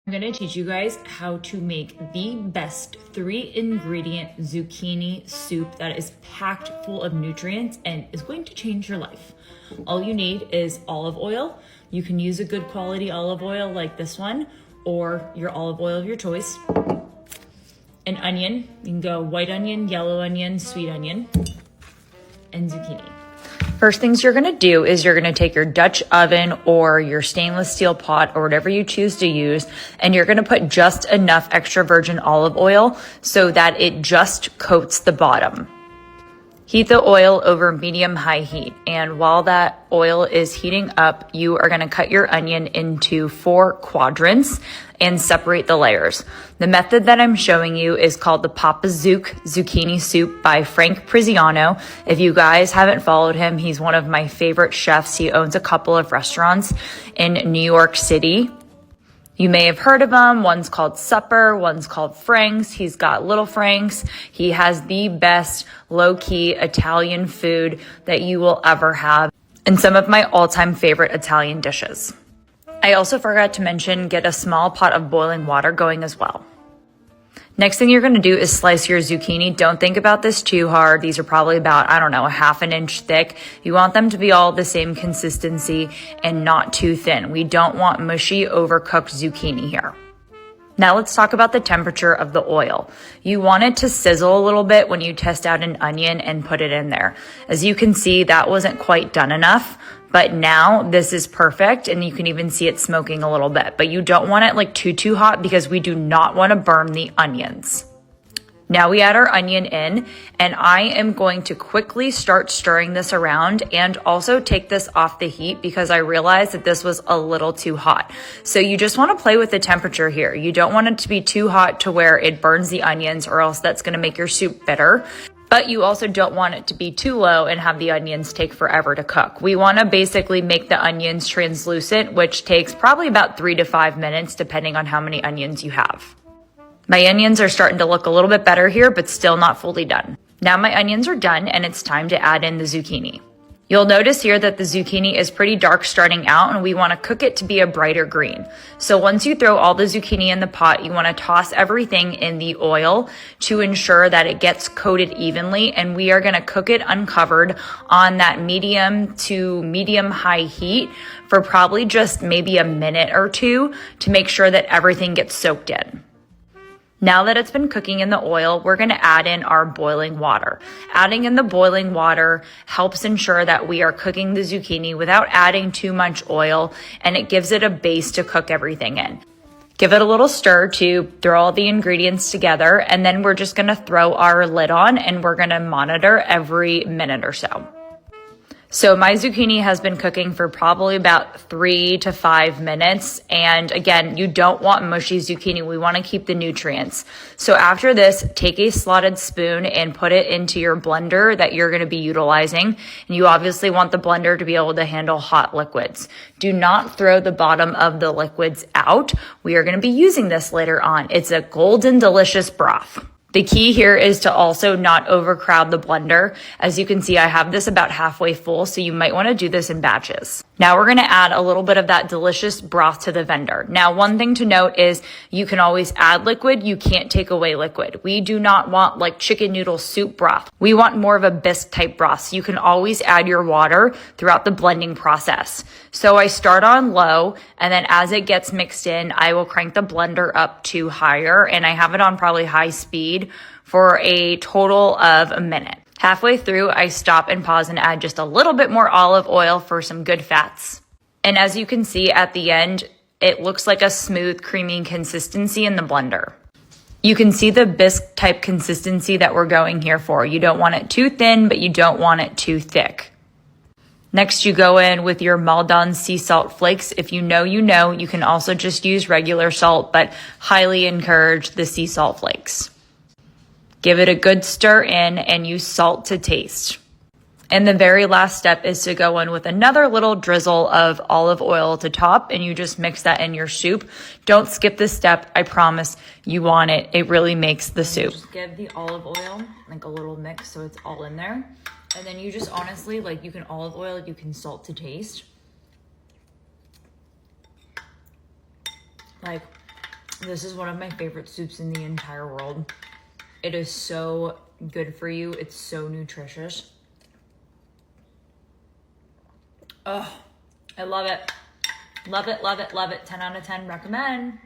I'm going to teach you guys how to make the best 3-ingredient zucchini soup that is packed full of nutrients and is going to change your life. All you need is olive oil. You can use a good quality olive oil like this one or your olive oil of your choice. An onion, you can go white onion, yellow onion, sweet onion, and zucchini. First things you're gonna do is you're gonna take your Dutch oven or your stainless steel pot or whatever you choose to use, and you're gonna put just enough extra virgin olive oil so that it just coats the bottom. Heat the oil over medium-high heat, and while that oil is heating up, you are gonna cut your onion into 4 quadrants and separate the layers. The method that I'm showing you is called the Papa Zuke zucchini soup by Frank Priziano. If you guys haven't followed him, he's one of my favorite chefs. He owns a couple of restaurants in New York City. You may have heard of him. One's called Supper, one's called Frank's. He's got Little Frank's. He has the best low-key Italian food that you will ever have, and some of my all-time favorite Italian dishes. I also forgot to mention, get a small pot of boiling water going as well. Next thing you're gonna do is slice your zucchini. Don't think about this too hard. These are probably about, I don't know, a half an inch thick. You want them to be all the same consistency and not too thin. We don't want mushy, overcooked zucchini here. Now let's talk about the temperature of the oil. You want it to sizzle a little bit when you test out an onion and put it in there. As you can see, that wasn't quite done enough, but now this is perfect, and you can even see it smoking a little bit. But you don't want it like too hot because we do not want to burn the onions. Now we add our onion in, and I am going to quickly start stirring this around and also take this off the heat because I realized that this was a little too hot. So you just want to play with the temperature here. You don't want it to be too hot to where it burns the onions, or else that's going to make your soup bitter. But you also don't want it to be too low and have the onions take forever to cook. We want to basically make the onions translucent, which takes probably about 3 to 5 minutes depending on how many onions you have. My onions are starting to look a little bit better here, but still not fully done. Now my onions are done, and it's time to add in the zucchini. You'll notice here that the zucchini is pretty dark starting out, and we want to cook it to be a brighter green. So once you throw all the zucchini in the pot, you want to toss everything in the oil to ensure that it gets coated evenly, and we are going to cook it uncovered on that medium to medium-high heat for probably just maybe a minute or two to make sure that everything gets soaked in. Now that it's been cooking in the oil, we're going to add in our boiling water. Adding in the boiling water helps ensure that we are cooking the zucchini without adding too much oil, and it gives it a base to cook everything in. Give it a little stir to throw all the ingredients together, and then we're just going to throw our lid on, and we're going to monitor every minute or so. So my zucchini has been cooking for probably about 3 to 5 minutes. And again, you don't want mushy zucchini. We want to keep the nutrients. So after this, take a slotted spoon and put it into your blender that you're going to be utilizing. And you obviously want the blender to be able to handle hot liquids. Do not throw the bottom of the liquids out. We are going to be using this later on. It's a golden delicious broth. The key here is to also not overcrowd the blender. As you can see, I have this about halfway full, so you might want to do this in batches. Now we're going to add a little bit of that delicious broth to the vendor. Now, one thing to note is you can always add liquid. You can't take away liquid. We do not want like chicken noodle soup broth. We want more of a bisque type broth. So you can always add your water throughout the blending process. So I start on low, and then as it gets mixed in, I will crank the blender up to higher, and I have it on probably high speed for a total of a minute. Halfway through, I stop and pause and add just a little bit more olive oil for some good fats. And as you can see at the end, it looks like a smooth, creamy consistency in the blender. You can see the bisque type consistency that we're going here for. You don't want it too thin, but you don't want it too thick. Next, you go in with your Maldon sea salt flakes. If you know, you know. You can also just use regular salt, but highly encourage the sea salt flakes. Give it a good stir in and use salt to taste. And the very last step is to go in with another little drizzle of olive oil to top, and you just mix that in your soup. Don't skip this step. I promise you want it. It really makes the soup. Just give the olive oil like a little mix so it's all in there. And then you just honestly, like, you can olive oil, you can salt to taste. Like, This is one of my favorite soups in the entire world. It is so good for you. It's so nutritious. Oh, I love it. Love it, love it, love it. 10 out of 10, recommend.